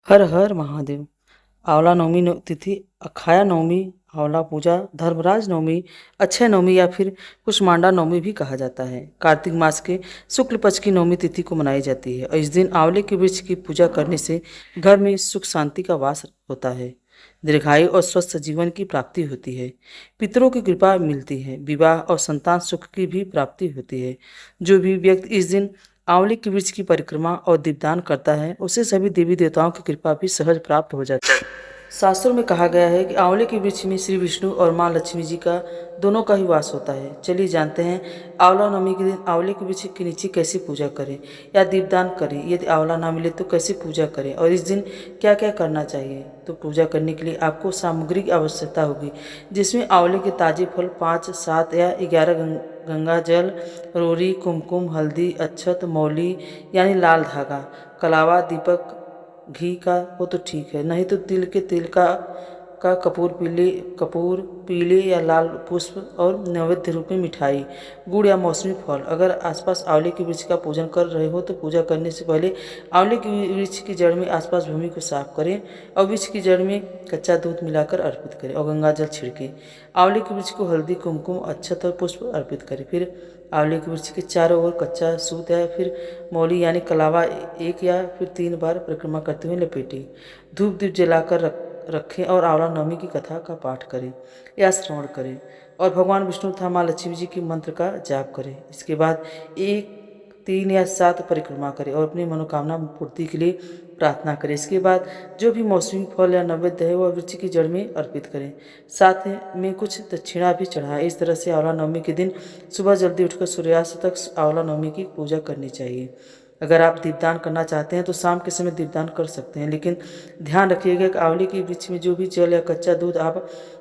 हर हर महादेव। आंवला नवमी तिथि अखाया नवमी, आंवला पूजा, धर्मराज नवमी, अक्षय नवमी या फिर कुष्मांडा नवमी भी कहा जाता है। कार्तिक मास के शुक्ल पक्ष की नवमी तिथि को मनाई जाती है और इस दिन आंवले के वृक्ष की पूजा करने से घर में सुख शांति का वास होता है, दीर्घायु और स्वस्थ जीवन की प्राप्ति होती है, पितरों की कृपा मिलती है, विवाह और संतान सुख की भी प्राप्ति होती है। जो भी व्यक्ति इस दिन आंवले के वृक्ष की परिक्रमा और दीपदान करता है उसे सभी देवी देवताओं की कृपा भी सहज प्राप्त हो जाती है। शास्त्रों में कहा गया है कि आंवले के वृक्ष में श्री विष्णु और माँ लक्ष्मी जी का दोनों का ही वास होता है। चलिए जानते हैं आंवला नवमी के दिन आंवले के वृक्ष के नीचे कैसे पूजा करें या दीपदान करें। यदि आंवला ना मिले तो कैसे पूजा करें और इस दिन क्या क्या करना चाहिए। तो पूजा करने के लिए आपको सामग्री की आवश्यकता होगी, जिसमें आंवले के ताजे फल 5, 7 या 11 गंगा जल, रोरी, कुमकुम, हल्दी, अक्षत, मौली यानी लाल धागा, कलावा, दीपक, घी का हो तो ठीक है, नहीं तो तिल के तेल का कपूर पीले या लाल पुष्प और नैवेद्य रूप में मिठाई, गुड़ या मौसमी फल। अगर आसपास आंवले के वृक्ष का पूजन कर रहे हो तो पूजा करने से पहले आंवले के वृक्ष की जड़ में आसपास भूमि को साफ करें और वृक्ष की जड़ में कच्चा दूध मिलाकर अर्पित करें और गंगा जल छिड़कें। आंवले के वृक्ष को हल्दी, कुमकुम, अक्षत और पुष्प अर्पित करें। फिर आंवले के वृक्ष के चारों ओर कच्चा सूत या फिर मौली यानी कलावा 1 या फिर 3 बार परिक्रमा करते हुए लपेटें। धूप दीप जलाकर रखें और आंवला नवमी की कथा का पाठ करें या श्रवण करें और भगवान विष्णु तथा माँ लक्ष्मी जी के मंत्र का जाप करें। इसके बाद 1, 3 या 7 परिक्रमा करें और अपनी मनोकामना पूर्ति के लिए प्रार्थना करें। इसके बाद जो भी मौसमी फल या नैवेद्य है वह वृक्ष की जड़ में अर्पित करें, साथ में कुछ दक्षिणा भी चढ़ाएं। इस तरह से आंवला नवमी के दिन सुबह जल्दी उठकर सूर्यास्त तक आंवला नवमी की पूजा करनी चाहिए। अगर आप दीपदान करना चाहते हैं तो शाम के समय दीपदान कर सकते हैं, लेकिन ध्यान रखिएगा कि आंवले के वृक्ष में जो भी जल या कच्चा दूध आप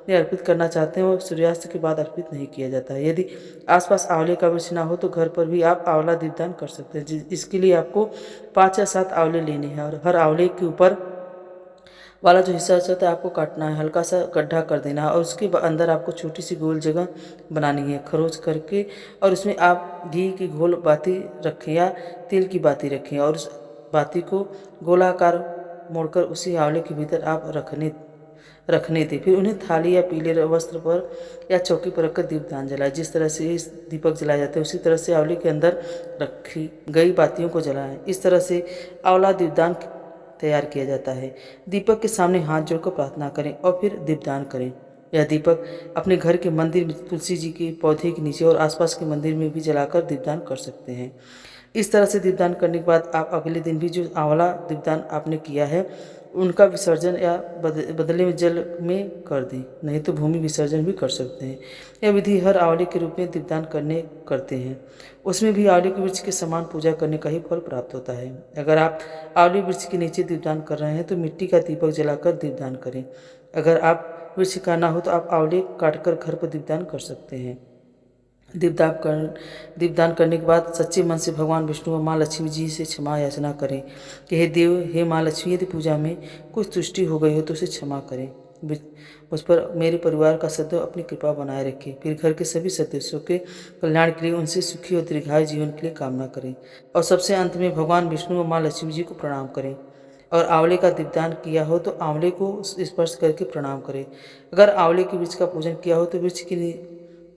अर्पित करना चाहते हैं वो सूर्यास्त के बाद अर्पित नहीं किया जाता है। यदि आसपास आंवले का वृक्ष ना हो तो घर पर भी आप आंवला दीपदान कर सकते हैं। इसके लिए आपको 5 या 7 आंवले लेने हैं और हर आंवले के ऊपर वाला जो हिस्सा होता है आपको काटना है, हल्का सा गड्ढा कर देना है और उसके अंदर आपको छोटी सी गोल जगह बनानी है खरोच करके और उसमें आप घी की घोल बाती रखें या तेल की बाती रखें और उस बाती को गोलाकार मोड़कर उसी आंवले के भीतर आप रखने दें। फिर उन्हें थाली या पीले वस्त्र पर या चौकी पर रखकर दीपदान जलाएं। जिस तरह से इस दीपक जलाए जाते हैं उसी तरह से आंवले के अंदर रखी गई बातियों को जलाएं। इस तरह से आंवला दीपदान तैयार किया जाता है। दीपक के सामने हाथ जोड़कर प्रार्थना करें और फिर दीपदान करें। यह दीपक अपने घर के मंदिर में तुलसी जी के पौधे के नीचे और आसपास के मंदिर में भी जलाकर दीपदान कर सकते हैं। इस तरह से दीपदान करने के बाद आप अगले दिन भी जो आंवला दीपदान आपने किया है उनका विसर्जन या बदले में जल में कर दें, नहीं तो भूमि विसर्जन भी कर सकते हैं। यह विधि हर आंवले के रूप में दीपदान करते हैं, उसमें भी आंवले के वृक्ष के समान पूजा करने का ही फल प्राप्त होता है। अगर आप आंवले वृक्ष के नीचे दीपदान कर रहे हैं तो मिट्टी का दीपक जलाकर दीपदान करें। अगर आप वृक्ष का ना हो तो आप आंवले काटकर घर पर दीपदान कर सकते हैं। दीपदान करने के बाद सच्चे मन से भगवान विष्णु और माँ लक्ष्मी जी से क्षमा याचना करें कि हे देव, हे माँ लक्ष्मी, यदि पूजा में कुछ त्रुटि हो गई हो तो उसे क्षमा करें। मुझ पर मेरे परिवार का सदैव अपनी कृपा बनाए रखें। फिर घर के सभी सदस्यों के कल्याण के लिए उनसे सुखी और दीर्घायु जीवन के लिए कामना करें और सबसे अंत में भगवान विष्णु और माँ लक्ष्मी जी को प्रणाम करें। और आंवले का दीपदान किया हो तो आंवले को स्पर्श करके प्रणाम करें। अगर आंवले के वृक्ष का पूजन किया हो तो वृक्ष की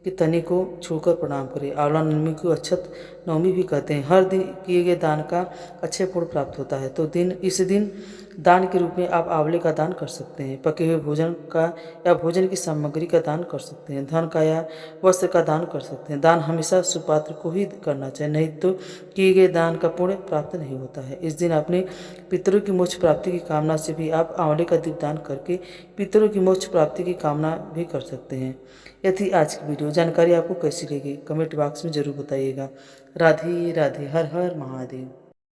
तने को छूकर प्रणाम करें। आंवला नवमी को अक्षत नवमी भी कहते हैं। हर दिन किए गए दान का अक्षय पुण्य प्राप्त होता है, तो इस दिन दान के रूप में आप आंवले का दान कर सकते हैं। पके हुए भोजन का या भोजन की सामग्री का दान कर सकते हैं। धन का या वस्त्र का दान कर सकते हैं। दान हमेशा सुपात्र को ही करना चाहिए, नहीं तो किए गए दान का पुण्य प्राप्त नहीं होता है। इस दिन अपने पितरों की मोक्ष प्राप्ति की कामना से भी आप आंवले का दीपदान करके पितरों की मोक्ष प्राप्ति की कामना भी कर सकते हैं। यह थी आज की वीडियो। जानकारी आपको कैसी लगी कमेंट बॉक्स में जरूर बताइएगा। राधे राधे, हर हर महादेव।